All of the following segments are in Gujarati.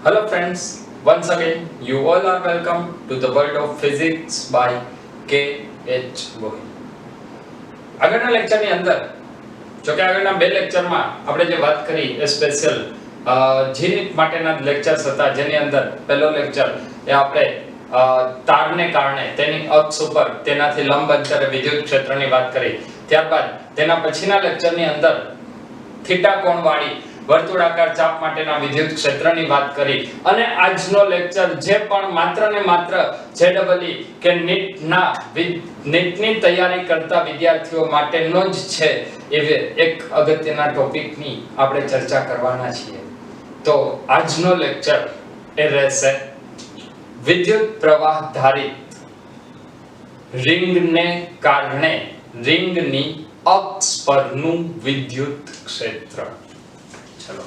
Hello friends, once again you all are welcome to the world of physics by K.H. Gohil. આગળના લેક્ચરની અંદર જો કે આગળના બે લેક્ચરમાં આપણે જે વાત કરી એ સ્પેશિયલ જીનિટ માટેના લેક્ચર્સ હતા, જેની અંદર પહેલો લેક્ચર એ આપણે તારને કારણે તેની અક્ષ ઉપર તેનાથી લંબ અંતરે વિદ્યુત ક્ષેત્રની વાત કરી. ત્યારબાદ તેના પછીના લેક્ચરની અંદર થીટા કોણવાળી વર્તુળાકાર ચાપ માટેના વિદ્યુત ક્ષેત્રની વાત કરી અને આજનો લેક્ચર જે પણ માત્ર ને માત્ર જેડબલઈ કે નીટની તૈયારી કરતા વિદ્યાર્થીઓ માટેનો જ છે એવે એક અગત્યના ટોપિકની આપણે ચર્ચા કરવાના છીએ. તો આજનો લેક્ચર એ રહેશે વિદ્યુત પ્રવાહ ધારિત રિંગને કારણે રિંગની અક્ષ પરનું વિદ્યુત ક્ષેત્ર. ચલો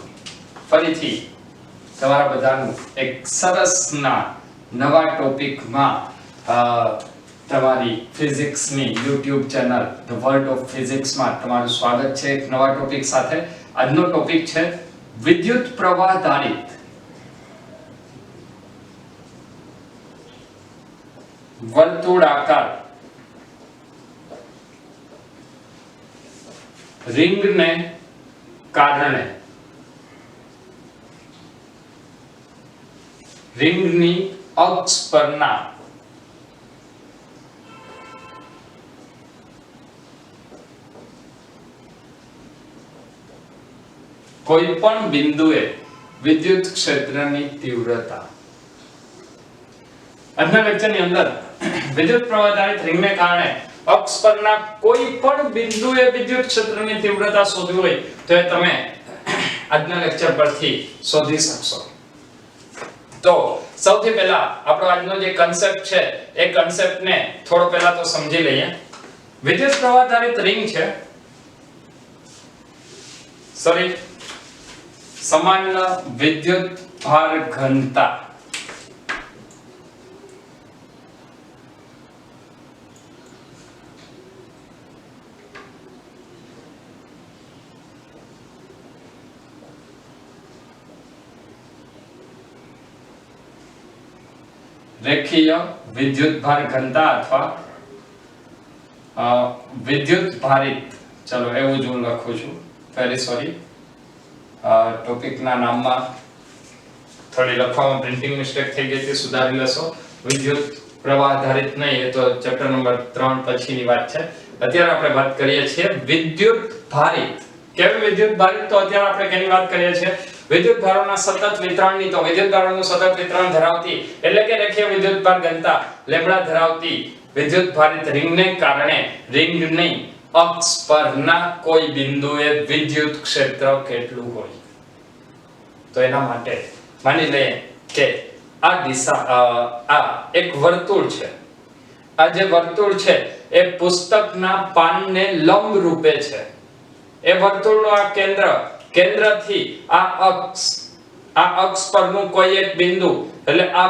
ફરીથી તમારા બધાનું એક સરસના નવા ટોપિકમાં તમારી ફિઝિક્સની YouTube channel the world of ફિઝિક્સમાં તમારું સ્વાગત છે એક નવા ટોપિક સાથે. આજનો ટોપિક છે વિદ્યુત પ્રવાહ ધારિત વર્તુળાકાર રિંગને કારણે રિંગની અક્ષ પરના કોઈ પણ બિંદુએ વિદ્યુત ક્ષેત્રની તીવ્રતા. આજના લેક્ચરની અંદર વિદ્યુત પ્રવાહ ધારિત રિંગને કારણે અક્ષ પરના કોઈ પણ બિંદુએ વિદ્યુત ક્ષેત્રની તીવ્રતા શોધવી હોય તો એ તમે આજના લેક્ચર પરથી શોધી શકશો. તો સૌથી પહેલા આપણો આજનો જે કન્સેપ્ટ છે એ કન્સેપ્ટને થોડો પહેલા તો સમજી લઈએ. વિદ્યુત પ્રવાહ ધારિત રિંગ છે, સમાન વિદ્યુત ભાર ઘનતા રેખીય વિદ્યુત ભાર ઘનતા અથવા વિદ્યુત ભારિત, ચલો એવું જ હું લખું છું, વેરી સોરી, ટોપિકના નામમાં થોડી લખવામાં પ્રિન્ટિંગ મિસ્ટેક થઈ ગઈ હતી, સુધારી લેશો. વિદ્યુત પ્રવાહ ધારિત નહીં, એ તો ચેપ્ટર નંબર 3 પછીની વાત છે. અત્યારે આપણે વાત કરીએ છીએ વિદ્યુત ભારિત. કેવી વિદ્યુત ભારિત? તો અત્યારે આપણે કેની વાત કરીએ છીએ? વિદ્યુત ભારોના સતત વિતરણની. તો વિદ્યુત ભારોનું સતત વિતરણ ધરાવતી એટલે કે રેખીય વિદ્યુત ભાર ઘનતા લેમ્બડા ધરાવતી વિદ્યુત ભારિત રિંગને કારણે રિંગની અક્ષ પરના કોઈ બિંદુએ વિદ્યુત ક્ષેત્ર કેટલું હોય. તો એના માટે માની લઈએ કે આ એક વર્તુળ છે. આ જે વર્તુળ છે એ પુસ્તકના પાનને લંબ રૂપે છે. એ વર્તુળનું આ કેન્દ્રથી આ અક્ષ પરનું કોઈ એક બિંદુ, એટલે આ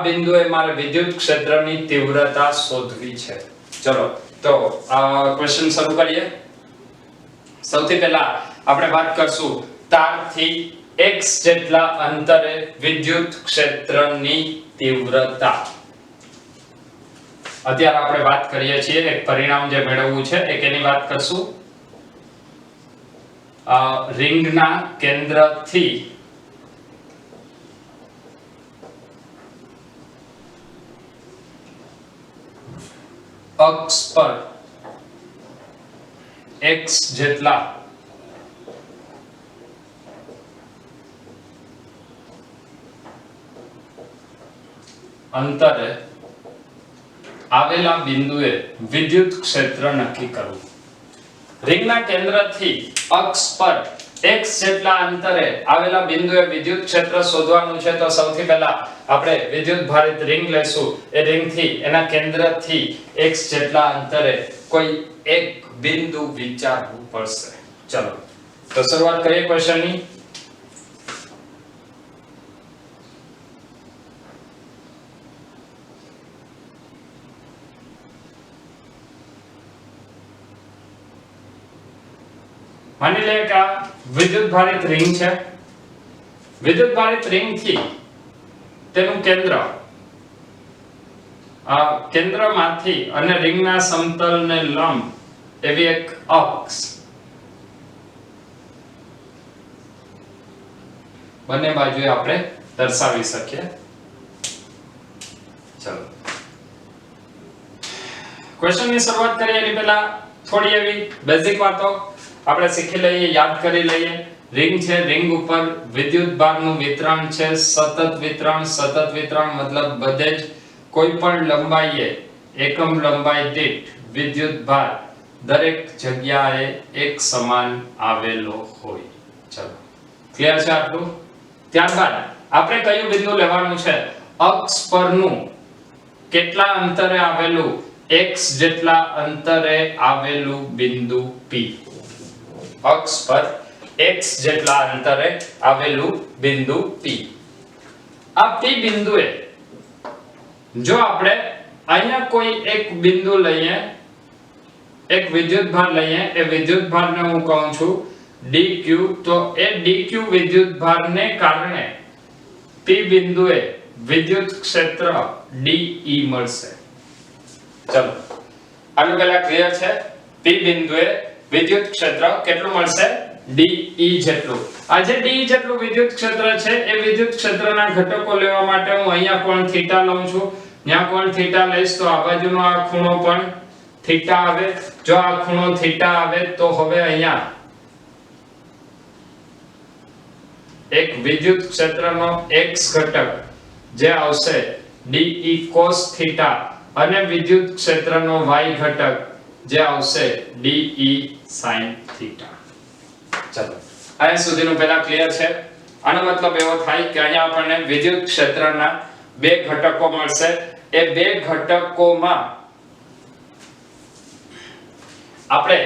બિંદુએ મારે વિદ્યુત ક્ષેત્રની તીવ્રતા શોધવી છે. ચલો તો આ ક્વેશ્ચન શરૂ કરીએ. સૌથી પહેલા આપણે વાત કરશું તારથી x જેટલા અંતરે વિદ્યુત ક્ષેત્રની તીવ્રતા. અત્યારે આપણે વાત કરીએ છીએ એક પરિણામ જે મેળવવું છે એ કેની વાત કરશું? રિંગના કેન્દ્રથી અક્ષ પર x જેટલા અંતરે આવેલા બિંદુએ વિદ્યુત ક્ષેત્ર નક્કી કરવું. રિંગના કેન્દ્રથી અક્ષ પર x જેટલા અંતરે આવેલા બિંદુએ વિદ્યુત ક્ષેત્ર શોધવાનું છે. તો સૌથી પહેલા આપણે વિદ્યુત ભારિત રિંગ લેશું. એ રિંગથી એના કેન્દ્રથી x જેટલા અંતરે કોઈ એક બિંદુ વિચારવું પડશે. ચલો તો શરૂઆત કરીએ ક્વેશ્ચનની. માની લે કે આ વિદ્યુત ભારિત રિંગ છે વિદ્યુત ભારિત રિંગ થી તેનું કેન્દ્રમાંથી અને રિંગના સમતલને લંબ એવી એક અક્ષ બંને બાજુએ આપણે દર્શાવી શકીએ. ચલો ક્વેશ્ચન ની શરૂઆત કરીએ એની પહેલા થોડી એવી બેઝિક વાતો આપણે શીખી લઈએ, યાદ કરી લઈએ. રિંગ છે, રિંગ ઉપર વિદ્યુત ભારનું વિતરણ છે સતત વિતરણ. સતત વિતરણ મતલબ બધે જ કોઈ પણ લંબાઈએ એકમ લંબાઈ દીઠ વિદ્યુત ભાર દરેક જગ્યાએ એક સમાન આવેલો હોય. ચલો ક્લિયર છે આટલું? ત્યારબાદ આપણે કયું બિંદુ લેવાનું છે? અક્ષ પરનું કેટલા અંતરે આવેલું x જેટલા અંતરે આવેલું બિંદુ P. અક્ષ પર x જેટલા અંતરે આવેલું બિંદુ P. આ P બિંદુએ જો આપણે અહીંયા કોઈ એક બિંદુ લઈએ, એક વિદ્યુત ભાર લઈએ, એ વિદ્યુત ભારને હું કહું છું dq, તો એ dq વિદ્યુત ભારને કારણે P બિંદુએ વિદ્યુત ક્ષેત્ર DE મળશે. ચલો આનું પહેલા ક્લિયર છે? P બિંદુએ વિદ્યુત ક્ષેત્ર કેટલું મળશે? DE જેટલું. આ જે DE જેટલું વિદ્યુત ક્ષેત્ર છે એ વિદ્યુત ક્ષેત્રના ઘટકો લેવા માટે હું અહીંયા કોણ થીટા લઉં છું. ત્યાં કોણ થીટા લઈશ તો આ બાજુનો આ ખૂણો પણ થીટા આવે. જો આ ખૂણો થીટા આવે તો હવે અહીંયા એક વિદ્યુત ક્ષેત્રનો x ઘટક જે આવશે DE cos થીટા અને વિદ્યુત ક્ષેત્રનો y ઘટક જે આવશે DE sin થીટા. ચલો અહીંયા સુધીનું પહેલા ક્લિયર છે? આનો મતલબ એવો થાય કે અહીંયા આપણને વિદ્યુત ક્ષેત્રના બે ઘટકો મળશે. એ બે ઘટકોમાં આપણે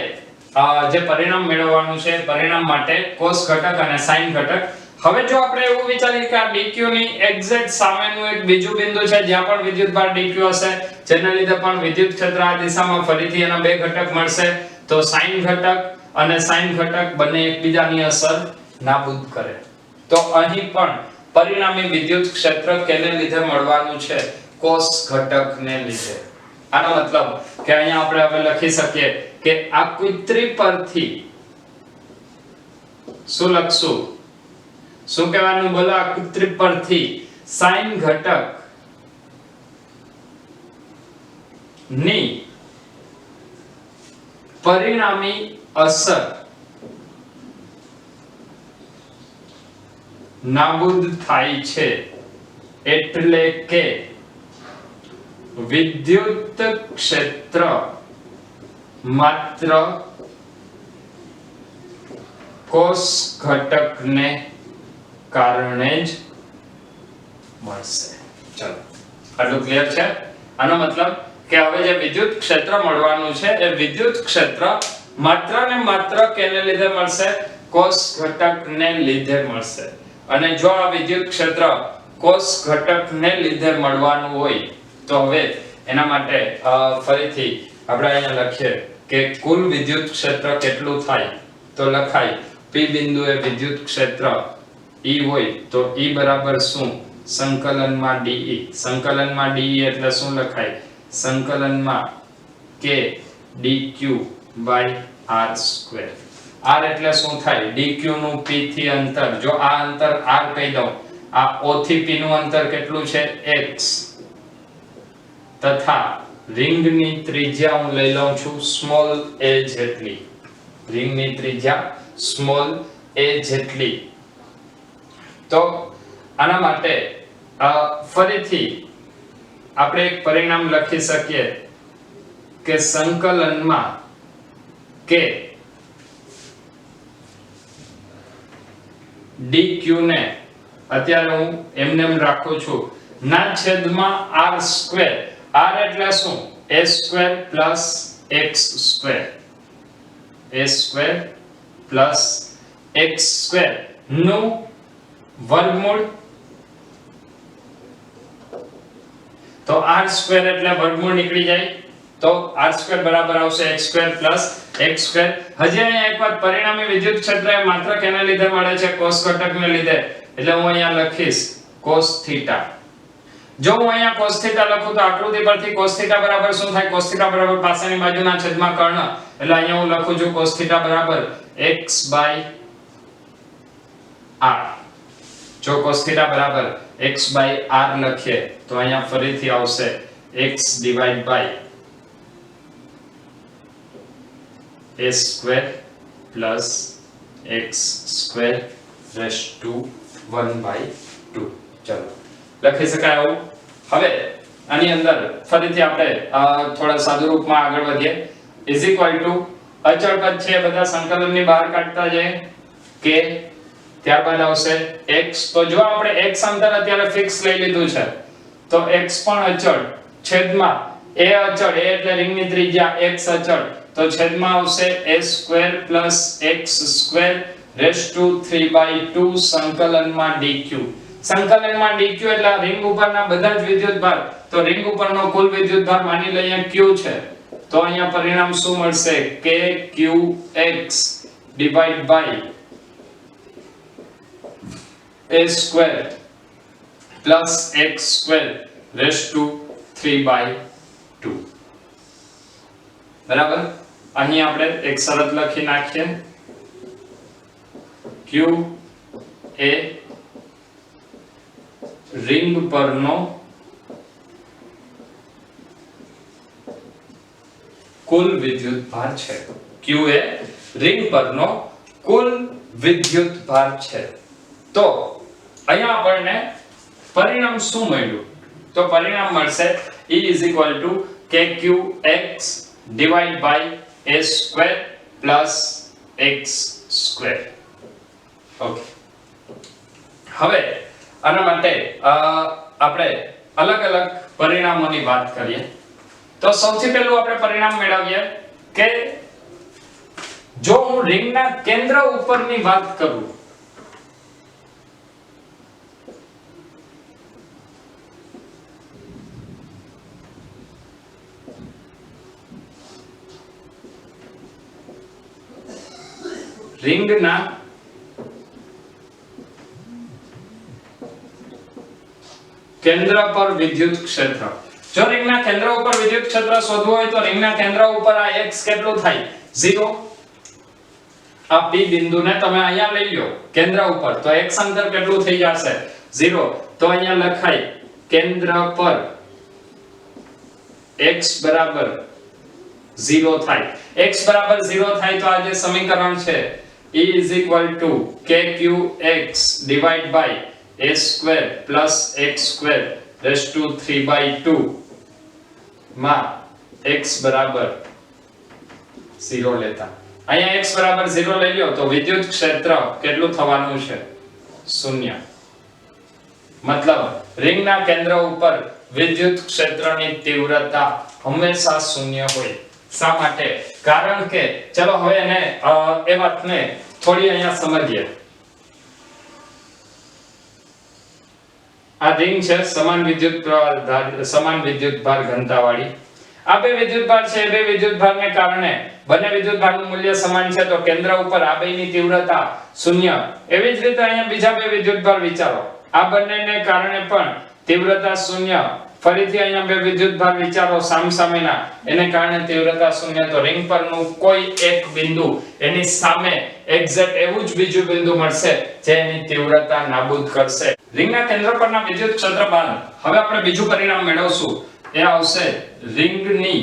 જે પરિણામ મેળવવાનું છે પરિણામ માટે cos ઘટક અને sin ઘટક. હવે જો આપણે એવું વિચારીએ કે આ dq ની એક્ઝેક્ટ સામેનું એક બીજું બિંદુ છે જ્યાં પણ વિદ્યુતભાર dq હશે, જેના લીધે પણ વિદ્યુત ક્ષેત્ર આ દિશામાં ફરીથી એના બે ઘટક મળશે, તો sin ઘટક અને sin ઘટક બંને એકબીજાની અસર નાબૂદ કરે. તો અહીં પણ પરિણામી વિદ્યુત ક્ષેત્ર કેને લીધે મળવાનું છે? cos ઘટકને લીધે. આનો મતલબ કે અહીંયા આપણે હવે લખી શકીએ કે આકૃતિ પરથી શું લખશું? શું કહેવાનું બોલો? આકૃતિ પરથી sin ઘટક ની પરિણામી અસર નાબૂદ થાય છે, એટલે કે વિદ્યુત ક્ષેત્ર માત્ર cos ઘટકને કારણે જ મળશે. ચલો આટલું ક્લિયર છે? આનો મતલબ કે હવે જે વિદ્યુત ક્ષેત્ર મળવાનું છે એ વિદ્યુત ક્ષેત્ર માત્ર ને માત્ર કેને લીધે મળશે? cos ઘટકને લીધે મળશે. અને જો આ વિદ્યુત ક્ષેત્ર cos ઘટકને લીધે મળવાનું હોય તો હવે એના માટે ફરીથી આપણે અહીંયા લખીએ કે કુલ વિદ્યુત ક્ષેત્ર કેટલું થાય? તો લખાય P બિંદુએ વિદ્યુત ક્ષેત્ર E હોય તો E બરાબર શું? સંકલનમાં DE. સંકલનમાં DE એટલે શું લખાય? સંકલનમાં K dq r². r એટલે શું થાય? dq નું P થી અંતર. જો આ અંતર r કહી દઉં, આ O થી P નું અંતર કેટલું છે? x. તથા રિંગની ત્રિજ્યા હું લઈ લઉં છું સ્મોલ a જેટલી. રિંગની ત્રિજ્યા સ્મોલ a જેટલી. તો આના માટે ફરીથી આપણે એક પરિણામ લખી શકીએ કે સંકલનમાં k dq ને અત્યારે હું એમનેમ રાખું છું ના છેદમાં r². r એટલે શું? a² plus x². a² plus x² નું વર્ગમૂળ. તો r² એટલે વર્ગમૂળ નીકળી જાય તો r² બરાબર આવશે x² plus x². હજી અહીંયા એક વાત, પરિણામી વિદ્યુત ક્ષેત્ર એ માત્ર કેને લીધે મળે છે? cos ઘટકને લીધે. એટલે હું અહીંયા લખીશ cos θ। જો હું અહીંયા cos θ લખું તો આકૃતિ પરથી cos θ બરાબર શું થાય? cos θ બરાબર પાછળની બાજુના છેદમાં કર્ણ, એટલે અહીંયા હું લખું છું cos θ બરાબર x/r। જો cos θ બરાબર x/r લખીએ તો અહીંયા ફરીથી આવશે x divide by a square plus x square raise to 1/2। ચલો લખી શકાય આવું। હવે આની અંદર ફરીથી આપણે થોડા સાદુ રૂપમાં આગળ વધીએ। ઇઝ ઇક્વલ ટુ અચળ પદ છે બધા સંકલનની બહાર કાઢતા જઈએ k, ત્યારબાદ આવશે x। તો જો આપણે x અંતર અત્યારે ફિક્સ લઈ લીધું છે તો x પણ અચળ છેદમાં a અચળ, a એટલે રિંગની ત્રિજ્યા, x અચળ, તો છેદમાં આવશે a square plus x square raise to 3/2 સંકલનમાં dq। સંકલનમાં dq એટલે રિંગ ઉપરના બધા જ વિદ્યુતભાર, તો રિંગ ઉપરનો કુલ વિદ્યુતભાર માની લઈએ q છે, તો અહીંયા પરિણામ શું મળશે? kqx divide by a square plus x square raise to 3/2। બરાબર। અહીં આપણે એક શરત લખી નાખીએ, q એ રિંગ પરનો કુલ વિદ્યુતભાર છે। q એ રિંગ પરનો કુલ વિદ્યુતભાર છે। તો અહીંયા આપણને પરિણામ શું મળ્યું? તો પરિણામ મળશે E = kqx divided by a square plus x square। Okay, હવે આના માટે આપણે અલગ અલગ પરિણામોની વાત કરીએ। તો સૌથી પહેલું આપણે પરિણામ મેળવીએ કે જો હું રિંગના કેન્દ્ર ઉપરની વાત કરું રિંગના કેન્દ્ર પર વિદ્યુત ક્ષેત્ર, જો રિંગના કેન્દ્ર ઉપર વિદ્યુત ક્ષેત્ર શોધવું હોય તો રિંગના કેન્દ્ર ઉપર આ x કેટલું થાય? 0। આ p બિંદુને તમે અહીંયા લઈ લો કેન્દ્ર ઉપર, તો x અંતર કેટલું થઈ જશે? 0। તો અહીંયા લખાય કેન્દ્ર પર x બરાબર 0 થાય। x બરાબર 0 થાય તો આ જે સમીકરણ છે E = kqx divided by a square plus x square raised to 3/2 માં x બરાબર 0 લેતા, અહીંયા x બરાબર 0 લઈ લ્યો તો વિદ્યુત ક્ષેત્ર કેટલું થવાનું છે? 0। મતલબ રિંગના કેન્દ્ર ઉપર વિદ્યુત ક્ષેત્રની તીવ્રતા હંમેશા 0 હોય। શા માટે? કારણ કે ચલો હવે એને એ વાતને થોડી અહીંયા સમજીએ। આ રિંગ છે સમાન વિદ્યુતભાર ઘનતાવાળી। આ બે વિદ્યુતભાર છે, બે વિદ્યુતભારને કારણે બંને વિદ્યુતભારનું મૂલ્ય સમાન છે, તો કેન્દ્ર ઉપર આ બેની તીવ્રતા 0। એવી જ રીતે અહીંયા બીજા બે વિદ્યુતભાર વિચારો, આ બંનેને કારણે પણ તીવ્રતા 0। ફરીથી અહીંયા બે વિદ્યુતભાર વિચારો સામસામેના, એને કારણે તીવ્રતા 0। તો રિંગ પરનું કોઈ એક બિંદુ એની સામે એક્ઝેક્ટ એવું જ બીજું બિંદુ મળશે જે એની તીવ્રતા નાબૂદ કરશે। રિંગના કેન્દ્ર પરના વિદ્યુત ક્ષેત્ર બાદ હવે આપણે બીજું પરિણામ મેળવશું, એ આવશે રિંગની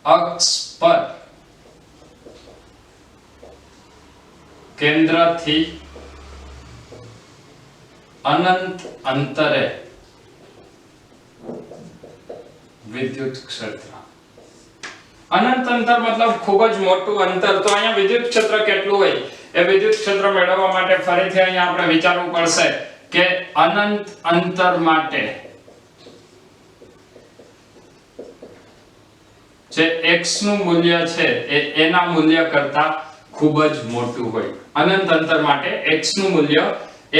અક્ષ પર કેન્દ્રથી અનંત અંતરે વિદ્યુત ક્ષેત્ર। અનંત અંતર મતલબ ખૂબ જ મોટું અંતર, તો અહીંયા વિદ્યુત ક્ષેત્ર કેટલું હોય એ વિદ્યુત ક્ષેત્ર મેળવવા માટે ફરીથી અહીંયા આપણે વિચારવું પડશે કે અનંત અંતર માટે જે x નું મૂલ્ય છે એ એના મૂલ્ય કરતા ખૂબ જ મોટું હોય। અનંત અંતર માટે x નું મૂલ્ય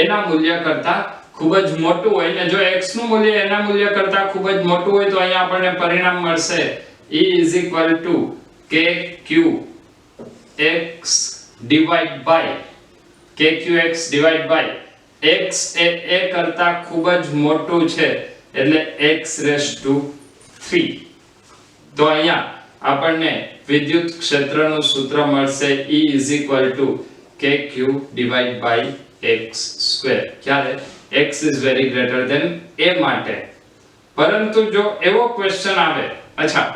એના મૂલ્ય કરતા ખૂબ જ મોટું હોય, ને જો x નું મૂલ્ય એના મૂલ્ય કરતા ખૂબ જ મોટું હોય તો અહીંયા આપણને પરિણામ મળશે E = kqx divide by kqx divide by x એ કરતા ખૂબ જ મોટું છે એટલે x રેઝ ટુ 3. તો અહીંયા આપણને વિદ્યુત ક્ષેત્રનું સૂત્ર મળશે E kq divide by x square. ક્યારે x is very greater than a માટે. પરંતુ જો એવો ક્વેશ્ચન આવે, અચ્છા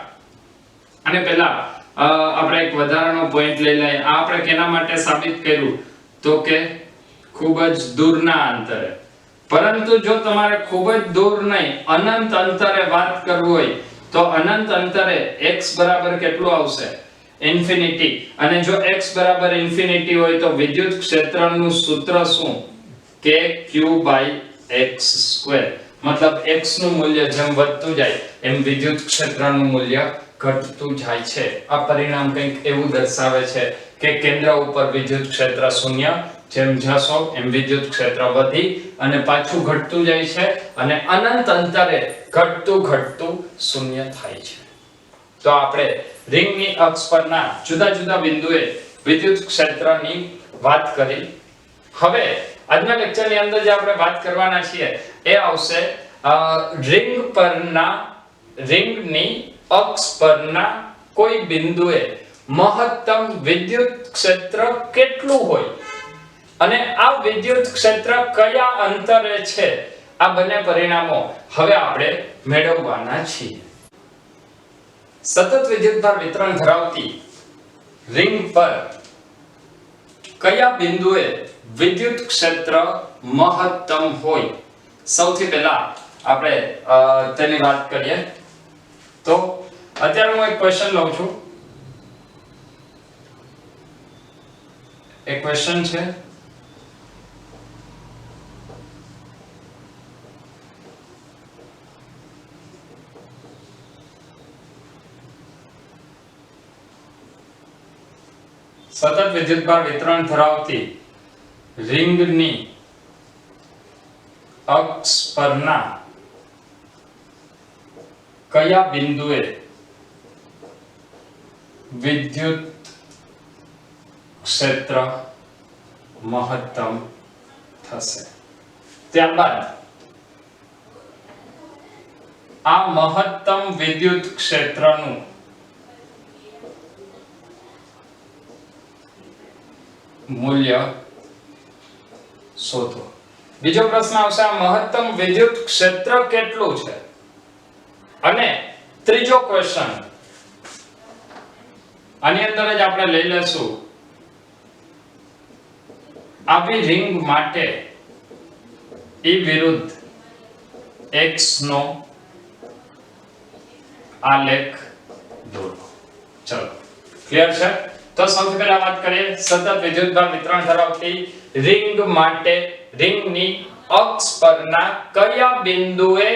અને પહેલા આપણે એક વધારાનો પોઈન્ટ લઈ લઈએ. આ આપણે કેના માટે સાબિત કર્યું તો કે ખૂબ જ દૂરના અંતરે. પરંતુ જો તમારે ખૂબ જ દૂર નહીં અનંત અંતરે વાત કરવું હોય તો અનંત અંતરે x બરાબર કેટલું આવશે? ઇન્ફિનિટી. અને જો x બરાબર ઇન્ફિનિટી હોય તો વિદ્યુત ક્ષેત્રનું સૂત્ર શું? kq x square. મતલબ x નું મૂલ્ય જેમ વધતું જાય એમ વિદ્યુત ક્ષેત્રનું મૂલ્ય ઘટતું જાય છે. આ પરિણામ કંઈક એવું દર્શાવે છે કે કેન્દ્ર ઉપર વિદ્યુત ક્ષેત્ર શૂન્ય, જેમ જશો એમ વિદ્યુત ક્ષેત્ર વધી અને પાછું ઘટતું જાય છે અને અનંત અંતરે ઘટતું શૂન્ય થાય છે. તો આપણે રિંગની અક્ષ પરના જુદા જુદા બિંદુએ વિદ્યુત ક્ષેત્રની વાત કરી. હવે આજના લેક્ચરની અંદર જે આપણે વાત કરવાના છીએ એ આવશે રિંગની અક્ષ પરના કોઈ બિંદુએ મહત્તમ વિદ્યુત ક્ષેત્ર કેટલું હોય અને આ વિદ્યુત ક્ષેત્ર કયા અંતરે છે. આ બંને પરિણામો હવે આપણે મેળવવાના છીએ. સતત વિદ્યુતભાર વિતરણ ધરાવતી રિંગ પર કયા બિંદુએ વિદ્યુત ક્ષેત્ર મહત્તમ હોય? સૌથી પહેલા આપણે તેની વાત કરીએ. તો અત્યારે હું એક ક્વેશ્ચન લઉં છું. એક ક્વેશ્ચન છે સતત વિદ્યુતભાર વિતરણ ધરાવતી રિંગની અક્ષ પરના કયા બિંદુએ વિદ્યુત ક્ષેત્ર મહત્તમ થશે? ત્યારબાદ આ મહત્તમ વિદ્યુત ક્ષેત્રનું મૂલ્ય શોધો. બીજો પ્રશ્ન આવશે આ મહત્તમ વિદ્યુત ક્ષેત્ર કેટલું છે? અને ત્રીજો ક્વેશ્ચન આની અંદર જ આપણે લઈ લેશું. આવી રિંગ માટે E વિરુદ્ધ x નો આલેખ દોરો. ચલો ક્લિયર છે? તો સૌથી પહેલા વાત કરીએ સતત વિદ્યુતભાર વિતરણ ધરાવતી રિંગ માટે રિંગની અક્ષ પરના કયા બિંદુએ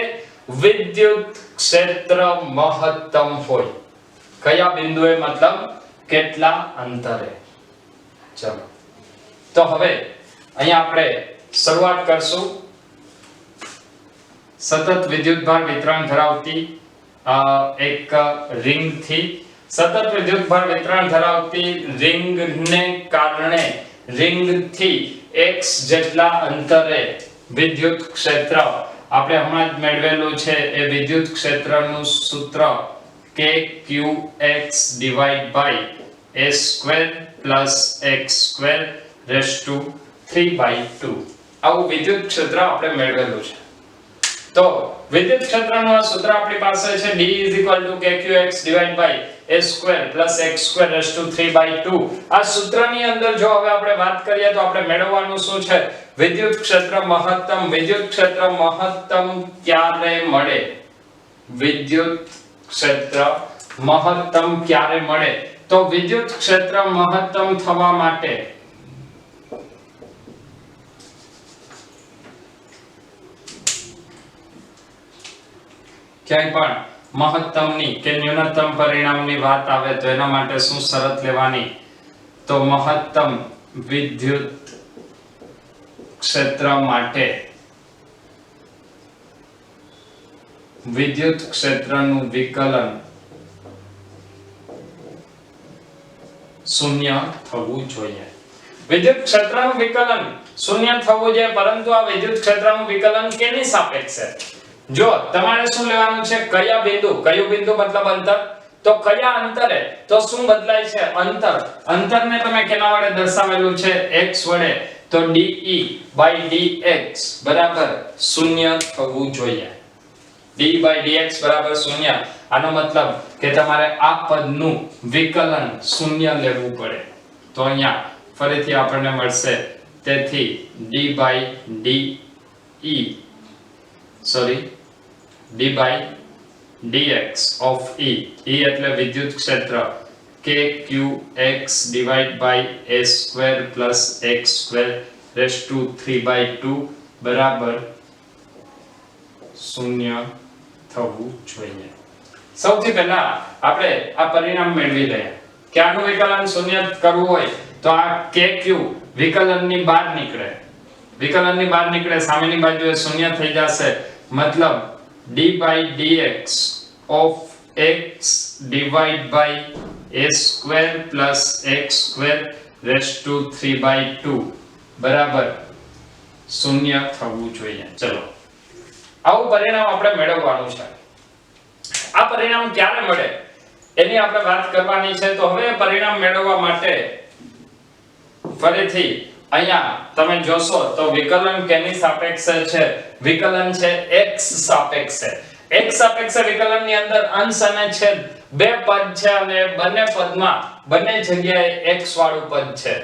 વિદ્યુત ક્ષેત્ર મહત્તમ હોય? કયા બિંદુએ મતલબ કેટલા અંતરે? ચલો તો હવે અહીંયા આપણે શરૂઆત કરશું સતત વિદ્યુતભાર વિતરણ ધરાવતી એક રિંગ થી. સતત વિદ્યુતભાર વિતરણ ધરાવતી રિંગને કારણે રિંગથી x જેટલા અંતરે વિદ્યુત ક્ષેત્ર આપણે હમણાં જ મેળવેલું છે. એ વિદ્યુત ક્ષેત્રનું સૂત્ર kqx divide by a square plus x square raise to 3/2. આવું વિદ્યુત ક્ષેત્ર આપણે મેળવેલું છે. તો વિદ્યુત ક્ષેત્રનું આ સૂત્ર આપણી પાસે છે D kqx divide by a square plus x square raise to 3/2. આ સૂત્રની અંદર જો હવે આપણે વાત કરીએ તો આપણે મેળવવાનું શું છે? વિદ્યુત ક્ષેત્ર મહત્તમ. વિદ્યુત ક્ષેત્ર મહત્તમ ક્યારે મળે? વિદ્યુત ક્ષેત્ર મહત્તમ ક્યારે મળે? તો વિદ્યુત ક્ષેત્ર મહત્તમ થવા માટે ક્યાંય પણ મહત્તમની કે ન્યૂનતમ પરિણામની વાત આવે તો એના માટે શું શરત લેવાની? તો મહત્તમ વિદ્યુત ક્ષેત્ર માટે વિદ્યુત ક્ષેત્રનું વિકલન શૂન્ય થવું જોઈએ. વિદ્યુત ક્ષેત્રનું વિકલન શૂન્ય થવું જોઈએ, પરંતુ આ વિદ્યુત ક્ષેત્રનું વિકલન કેની સાપેક્ષે? જો તમારે શું લેવાનું છે, કયા બિંદુ, કયું બિંદુ મતલબ અંતર, તો કયા અંતરે તો શું બદલાય છે, અંતર. અંતરને તમે કેના વડે દર્શાવેલું છે, x વડે, તો de/dx બરાબર 0 થવું જોઈએ. d/dx બરાબર 0. આનો મતલબ કે તમારે આ પદનું વિકલન 0 લેવું પડે. તો અહીંયા ફરીથી આપણને મળશે, તેથી d/dx of E, E એટલે વિદ્યુત ક્ષેત્ર, kqx / a² + x²⁵ બરાબર 0 થવું જોઈએ. સૌથી પહેલા આપણે આ પરિણામ મેળવી લઈએ કે આનું વિકલન 0 કરવું હોય તો આ kq વિકલનની બહાર નીકળે, વિકલનની બહાર નીકળે, સામેની બાજુએ 0 થઈ જશે. મતલબ d/dx of x / a² + x²⁵ બરાબર 0 થવું જોઈએ. ચલો આવું પરિણામ આપણે મેળવવાનું છે. આ પરિણામ ક્યારે મળે એની આપણે વાત કરવાની છે. તો હવે પરિણામ મેળવવા માટે ફરીથી અહીંયા તમે જોશો તો વિકલન કેની સાપેક્ષે છે, વિકલન છે x સાપેક્ષે. x સાપેક્ષે વિકલનની અંદર અંશ અને છેદ બે પદ છે અને બંને પદમાં બંને જગ્યાએ x વાળું પદ છે.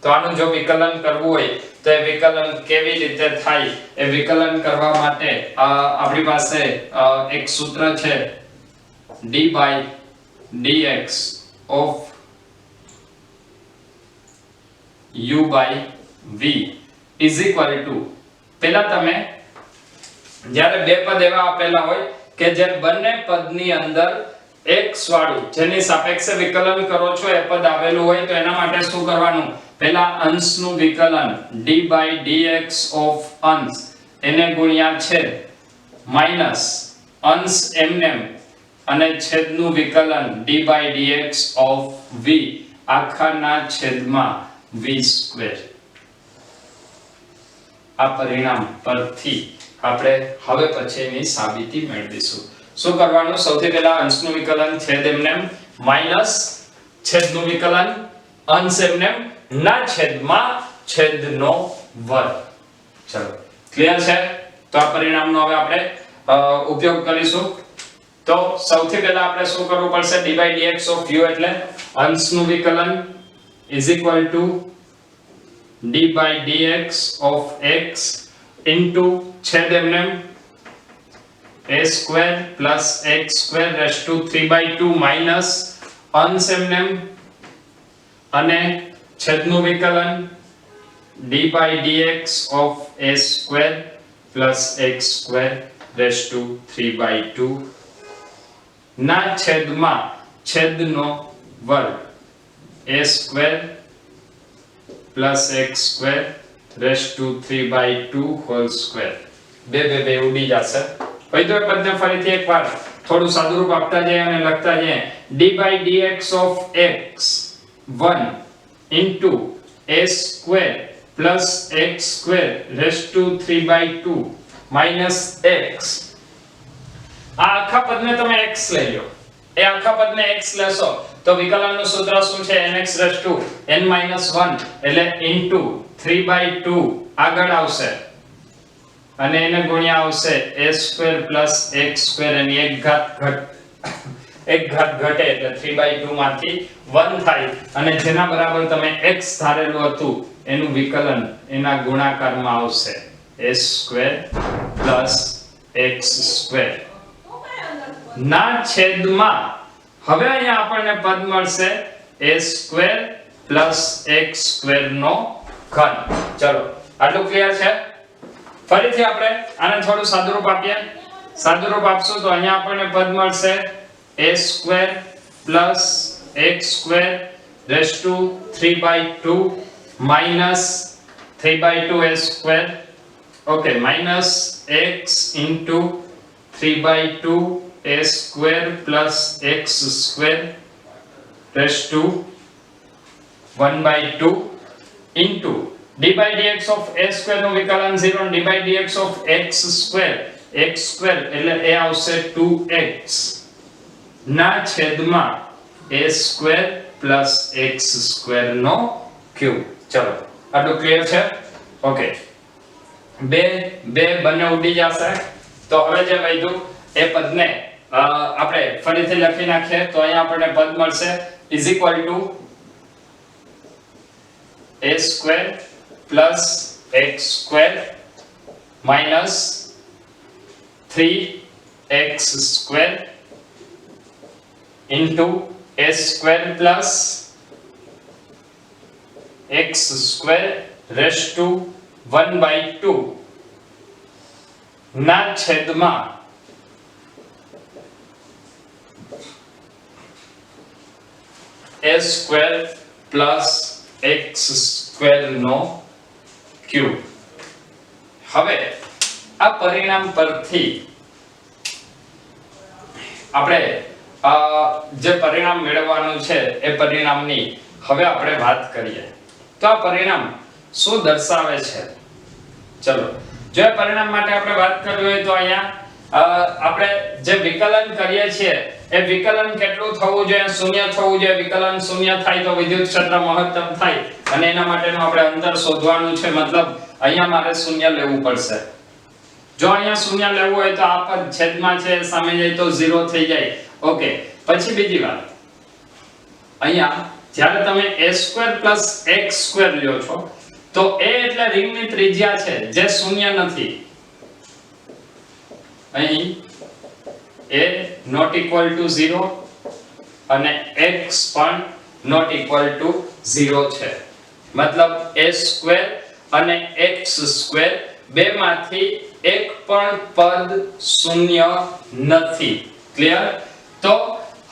તો આનું જો વિકલન કરવું હોય તો એ વિકલન કેવી રીતે થાય, એ વિકલન કરવા માટે આપણી પાસે એક સૂત્ર છે, d/dx of u/v is equal to, પહેલા તમે જ્યારે બે પદ એવા આપેલા હોય કે જે બંને પદની અંદર x વાળું જેની સાપેક્ષે વિકલન કરો છો એ પદ આવેલું હોય તો એના માટે શું કરવાનું, પહેલા અંશનું વિકલન d/dx of અંશ એને ગુણ્યા છેદ માઈનસ અંશ એમનેમ અને છેદનું વિકલન d/dx of v આખાના છેદમાં v². આ પરિણામ પરથી આપણે હવે પછીની સાબિતી મેળવીશું. શું કરવાનું, સૌથી પહેલા અંશનું વિકલન છેદ એમનેમ માઈનસ છેદનું વિકલન અંશ એમનેમ ના છેદમાં છેદનો વર્ગ. ચલો ક્લિયર છે? તો આ પરિણામનો હવે આપણે ઉપયોગ કરીશું. તો સૌથી પહેલા આપણે શું કરવું પડશે, d/dx of u એટલે અંશનું વિકલન is equal to d/dx of x into છેદ એમનેમ a² + x²⁵ માઈનસ અંશ એમનેમ અને છેદનું વિકલન d/dx of a² + x²⁵ ના છેદમાં છેદનો વર્ગ a² + x²⁵2 બે ઉડી જશે. હવે તો પદને ફરીથી એકવાર થોડું સાદુરૂપ આપતા જઈએ અને લખતા જઈએ, d/dx of x 1 into a² + x²⁵2 minus x. આ આખા પદને તમે x લઈ લો, એ આખા પદને x લેશો તો વિકલનનું સૂત્ર શું છે, nx⁻n - 1 એટલે into 3/2 આગળ આવશે અને એને ગુણ્યા આવશે a² + x² એની એક ઘાત ઘટે એટલે 3/2 માંથી 1 થાય અને જેના બરાબર તમે x ધારેલું હતું એનું વિકલન એના ગુણાકારમાં આવશે a² + x² ના છેદમાં. હવે અહીંયા આપણને પદ મળશે a² + x² નો ઘન. ચલો આટલું ક્લિયર છે? ફરીથી આપણે આને થોડું સાદુરૂપ આપીએ. સાદુરૂપ આપશું તો અહીંયા આપણને પદ મળશે a² + x²⁵2 minus 3/2 a², okay, minus x into 3/2 a² + x² 1/2 into d by dx of a square નું વિકલન 0 અને d by dx of x square એટલે એ આવશે 2x ના છેદમાં a square plus x square no cube. ચલો આટલું ક્લિયર છે? ઓકે, બે બંને ઉડી જશે. તો હવે જે વધ્યું એ પદને આપણે ફરીથી લખી નાખીએ. તો અહીંયા આપણને પદ મળશે is equal to a square plus x square minus 3x square into a square plus x square raised to 1/2 ના છેદમાં a square plus x square no cube. હવે આ પરિણામ પરથી આપણે જે પરિણામ મેળવવાનું છે એ પરિણામની હવે આપણે વાત કરીએ. તો આ પરિણામ શું દર્શાવે છે? ચલો, જો આ પરિણામ માટે આપણે વાત કરવી હોય તો અહીંયા આપણે જે વિકલન કરીએ છીએ એ વિકલન કેટલું થવું જોઈએ? શૂન્ય થવું જોઈએ. વિકલન શૂન્ય થાય તો વિદ્યુત ક્ષેત્ર મહત્તમ થાય અને એના માટેનું આપણે અંતર શોધવાનું છે. મતલબ અહીંયા મારે શૂન્ય લેવું પડશે. જો અહીંયા શૂન્ય લેવું હોય તો આ પદ છેદમાં છે, સામે જાય તો 0 થઈ જાય. ઓકે, પછી બીજી વાત, અહીંયા જ્યારે તમે a² + x² લ્યો છો તો a એટલે રિંગની ત્રિજ્યા છે જે શૂન્ય નથી. અહીં a not equal to 0 અને x પણ not equal to 0 છે. મતલબ a² અને x² બેમાંથી એક પણ પદ શૂન્ય નથી. ક્લિયર? તો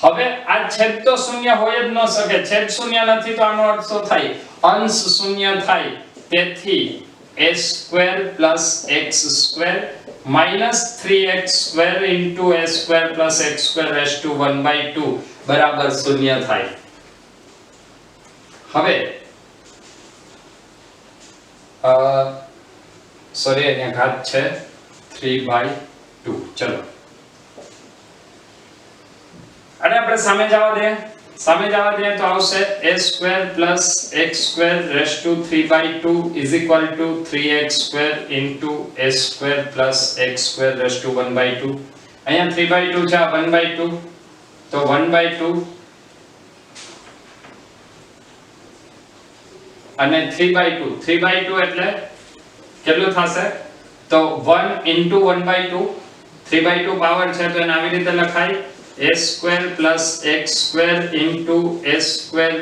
હવે આ છેદ તો શૂન્ય હોય જ ન શકે. છેદ શૂન્ય નથી તો આનો અર્થ શું થાય? અંશ શૂન્ય થાય. તેથી a² + x² minus 3x² into a² plus x² raised to 1/2 બરાબર શૂન્ય થાય. હવે સોરી અહીંયા ઘાત છે 3/2. ચલો અને આપણે સામે જવા દે તો આવશે a² plus x² raised to 3/2 is equal to 3x² into a² plus x² raised to 1/2. અહીંયા 3/2 છે, 1/2 તો 1/2 અને 3/2 એટલે કેટલું થશે? તો 1 into 1/2. 3/2 પાવર છે તો એને આવી રીતે લખાય a² plus x² into a²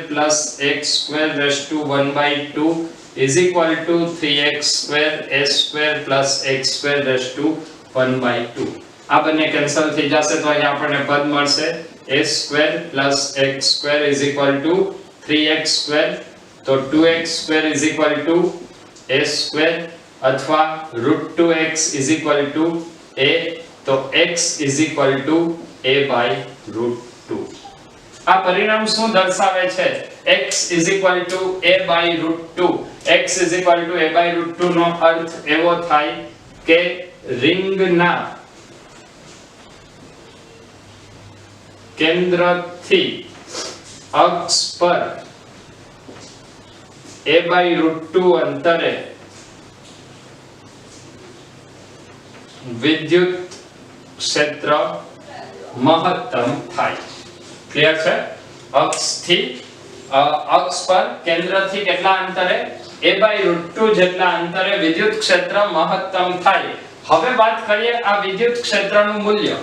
plus x² raised to 1/2 is equal to 3x² a² plus x² raised to 1/2. આ બંને કેન્સલ થઈ જશે તો અહીંયા આપણને પદ મળશે a² plus x² is equal to 3x². તો 2x² is equal to a² અથવા √2x is equal to a. તો x is equal to a/√2. આ પરિણામ શું દર્શાવે છે? x is equal to a/√2. x is equal to a/√2 નો અર્થ એવો થાય કે રિંગના કેન્દ્રથી અક્ષ પર a/√2 અંતરે વિદ્યુત ક્ષેત્ર મહત્તમ થાય. ક્લિયર છે? અક્ષ પર કેન્દ્રથી કેટલા અંતરે? a/√2 જેટલા અંતરે વિદ્યુત ક્ષેત્ર મહત્તમ થાય. હવે વાત કરીએ આ વિદ્યુત ક્ષેત્રનું મૂલ્ય.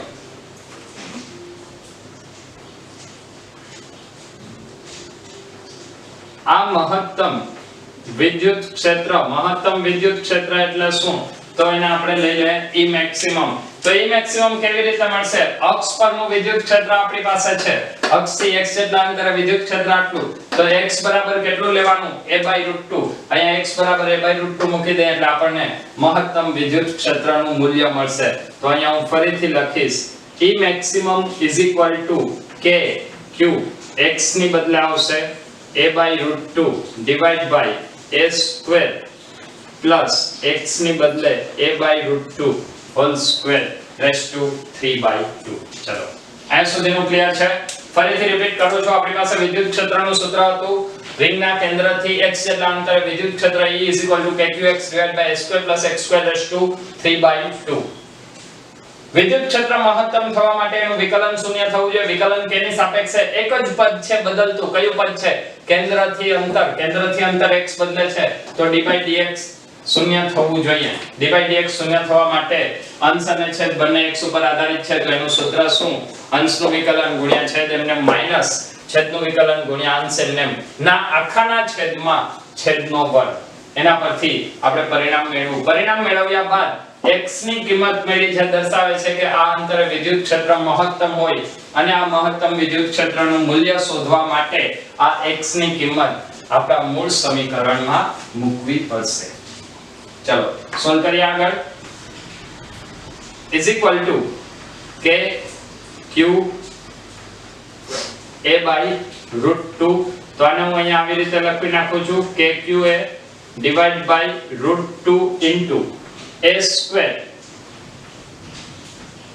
આ મહત્તમ વિદ્યુત ક્ષેત્ર એટલે શું? તો એને આપણે લઈ લઈએ E maximum. તો E maximum કેવી રીતે મળશે? અક્ષ પરનું વિદ્યુત ક્ષેત્ર આપણી પાસે છે. અક્ષથી x જેટલા અંતરે વિદ્યુત ક્ષેત્ર આટલું. તો x બરાબર કેટલું લેવાનું? a/√2. અહીંયા x બરાબર a/√2 મૂકી દઈએ એટલે આપણને મહત્તમ વિદ્યુત ક્ષેત્રનું મૂલ્ય મળશે. તો અહીંયા હું ફરીથી લખીશ E maximum is equal to k q. x ની બદલે આવશે a/√2 divide by a² plus x ની બદલે a/√2 whole square raise to 3/2. ચલો આ સુધીનું ક્લિયર છે? ફરીથી રિપીટ કરું છું. આપણી પાસે વિદ્યુત ક્ષેત્રનું સૂત્ર હતું રિંગના કેન્દ્રથી x જેટલા અંતરે વિદ્યુત ક્ષેત્ર E =kqx a² + x² 3/2. વિદ્યુત ક્ષેત્ર મહત્તમ થવા માટે એનું વિકલન શૂન્ય થવું જોઈએ. વિકલન કેની સાપેક્ષે? એક જ પદ છે બદલતું. કયું પદ છે? કેન્દ્રથી અંતર x બદલે છે તો d/dx શૂન્ય થવું જોઈએ. d/dx શૂન્ય થવા માટે અંશ અને છેદ બંને x ઉપર આધારિત છે તો એનું સૂત્ર શું? અંશનું વિકલન ગુણ્યા છેદ એમને માઈનસ છેદનું વિકલન ગુણ્યા અંશ એમને ના આખાના છેદમાં છેદનો વર્ગ. એના પરથી આપણે પરિણામ મેળવ્યું. પરિણામ મેળવ્યા બાદ x ની કિંમત મેળવી છે દર્શાવે છે કે આ અંતરે વિદ્યુત ક્ષેત્ર મહત્તમ હોય અને આ મહત્તમ વિદ્યુત ક્ષેત્રનું મૂલ્ય શોધવા માટે આ x ની કિંમત આપણા મૂળ સમીકરણમાં મૂકવી પડશે. ચલો સોલ્વ કરીએ આગળ. = k q a/√2. તો આને હું અહીંયા આવી રીતે લખી નાખું છું k q a divided by √2 into a²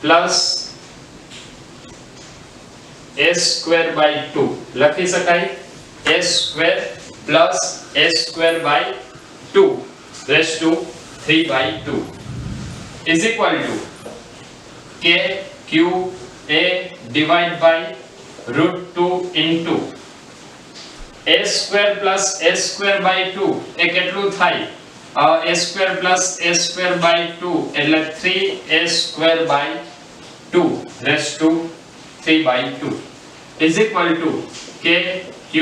plus a²/2 લખી શકાય. a² plus a²/2 raised to 3/2 is equal to k q a divided by √2 into a² plus a²/2 એ કેટલું થાય? a² plus a²/2 એટલે 3a²/2 raised to 3/2 is equal to k q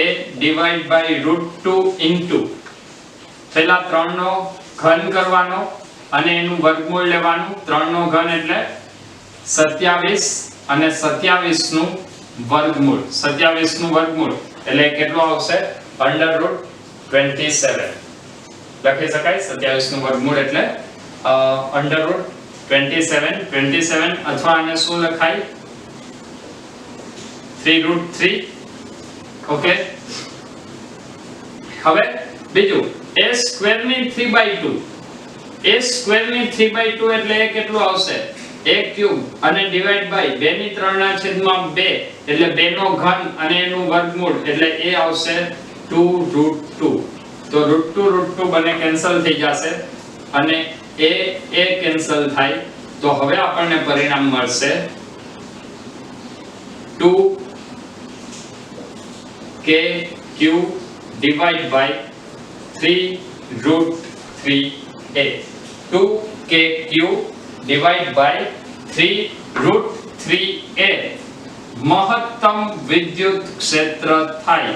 a divided by √2 into પહેલા 3 નો ઘન કરવાનો અને એનું વર્ગમૂળ લેવાનું. 3 નો ઘન એટલે 27 અને 27 નું વર્ગમૂળ. 27 નું વર્ગમૂળ એટલે કેટલું આવશે? √27 લખી શકાય. 27 નું વર્ગમૂળ એટલે √27 અથવા આને શું લખાય? 3√3. ઓકે. હવે બીજું a² ની 3/2. a² ની 3/2 એટલે એ કેટલું આવશે? a³ અને ડિવાઈડ બાય 2 ની 3 ના છેદમાં 2 એટલે 2 નો ઘન અને એનું વર્ગમૂળ એટલે એ આવશે 2√2. તો √2 બંને કેન્સલ થઈ જશે અને એ કેન્સલ થાય તો હવે આપણને પરિણામ મળશે 2kq divided by 3√3a. 2kq divided by 3√3a મહત્તમ વિદ્યુત ક્ષેત્ર થાય.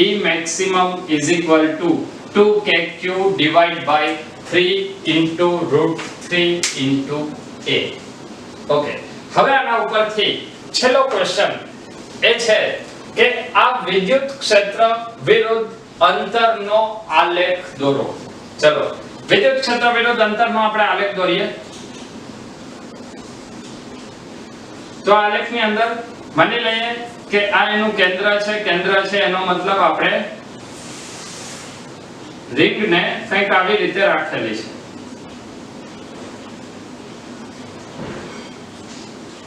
E maximum is equal to 2kq divided by 3 into √3 into a. Okay. હવે આના ઉપરથી છેલ્લો ક્વેશ્ચન એ છે કે આ વિદ્યુત ક્ષેત્ર વિરુદ્ધ અંતરનો આલેખ દોરો. ચલો વિદ્યુત ક્ષેત્ર વિરુદ્ધ અંતરનો આપણે આલેખ દોરીએ. તો આલેખની અંદર માની લઈએ કે આ એનું કેન્દ્ર છે એનો મતલબ આપણે રિંગને કંઈક આવી રીતે રાખેલી છે.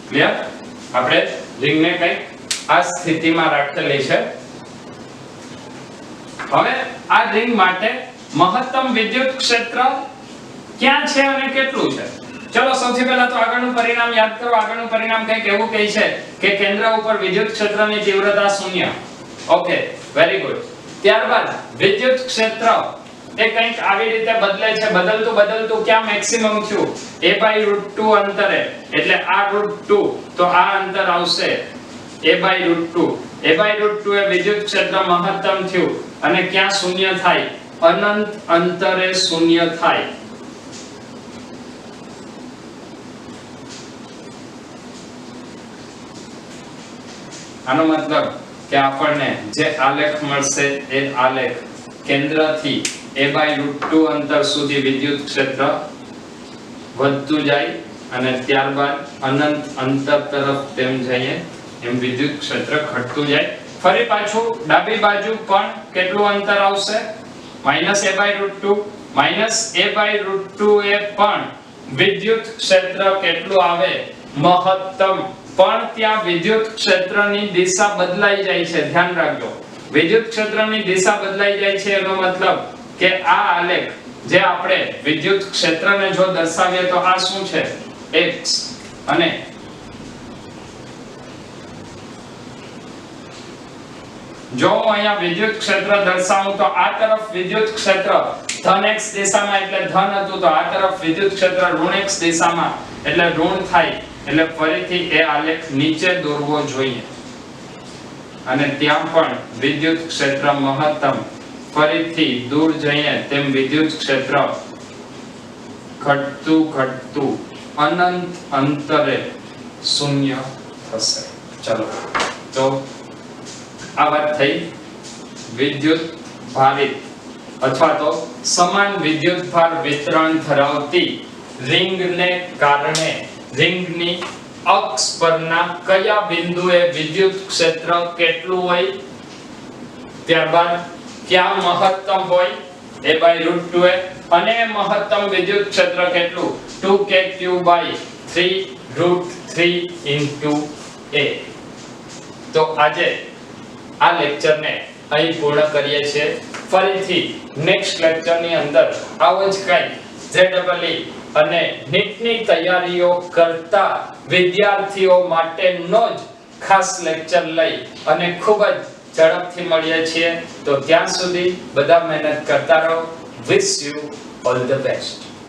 ક્લિયર? આપણે રિંગને કંઈક આ સ્થિતિમાં રાખેલી છે. હવે આ રિંગ માટે મહત્તમ વિદ્યુત ક્ષેત્ર ક્યાં છે અને કેટલું છે? ચલો સૌથી પહેલા તો આગળનું પરિણામ યાદ કરો. આગળનું પરિણામ કંઈક એવું કહે છે કે કેન્દ્ર ઉપર વિદ્યુત ક્ષેત્રની તીવ્રતા 0. Okay, very good. ત્યારબાદ વિદ્યુત ક્ષેત્ર એ કંઈક આવી રીતે બદલે છે. બદલતું ક્યાં મેક્સિમમ થયું? a/√2 અંતરે. એટલે આ √2 તો આ અંતર આવશે a/√2. a/√2 એ વિદ્યુત ક્ષેત્ર મહત્તમ થયું અને ક્યાં શૂન્ય થાય? અનંત અંતરે શૂન્ય થાય. આનો મતલબ કે આપણને જે આલેખ મળશે એ આલેખ કેન્દ્રથી a/√2 અંતર સુધી વિદ્યુત ક્ષેત્ર વધતું જાય અને ત્યારબાદ અનંત અંતર તરફ તેમ જઈએ એમ વિદ્યુત ક્ષેત્ર ઘટતું જાય. ફરી પાછું ડાબી બાજુ પણ કેટલું અંતર આવશે -a/√2 -a/√2 એ પણ વિદ્યુત ક્ષેત્ર કેટલું આવે મહત્તમ, પણ ત્યાં વિદ્યુત ક્ષેત્રની દિશા બદલાઈ જાય છે, ધ્યાન રાખજો વિદ્યુત ક્ષેત્રની દિશા બદલાઈ જાય છે એનો મતલબ કે આ આલેખ જે આપણે વિદ્યુત ક્ષેત્રને જો દર્શાવીએ તો આ શું છે x, અને જો હું અહીંયા વિદ્યુત ક્ષેત્ર દર્શાવું તો આ તરફ વિદ્યુત ક્ષેત્ર ધન x દિશામાં એટલે ધન હતું, તો આ તરફ વિદ્યુત ક્ષેત્ર ઋણ x દિશામાં એટલે ઋણ થાય, એટલે ફરીથી એ આલેખ નીચે દોરવો જોઈએ, અને ત્યાં પણ વિદ્યુત ક્ષેત્ર મહત્તમ, ફરીથી દૂર જઈએ તેમ વિદ્યુત ક્ષેત્ર ઘટતું અનંત અંતરે શૂન્ય થશે. ચલો તો આ વાત થઈ વિદ્યુત ભારિત અથવા તો સમાન વિદ્યુત ભાર વિતરણ ધરાવતી રિંગને કારણે રિંગની અક્ષ પરના કયા બિંદુએ વિદ્યુત ક્ષેત્ર કેટલું હોય, ત્યારબાદ ક્યાં મહત્તમ હોય a/√2 અને મહત્તમ વિદ્યુત ક્ષેત્ર કેટલું 2kq/3√3 × a. તો આજે આ લેક્ચરને અહીં પૂર્ણ કરીએ છીએ. ફરીથી નેક્સ્ટ લેક્ચરની અંદર આવો જ કંઈ JEE અને નીટની તૈયારીઓ કરતા વિદ્યાર્થીઓ માટેનો જ ખાસ લેક્ચર લઈ અને ખૂબ જ ઝડપથી મળીએ છીએ. તો ત્યાં સુધી બધા મહેનત કરતા રહો. Wish you all the best.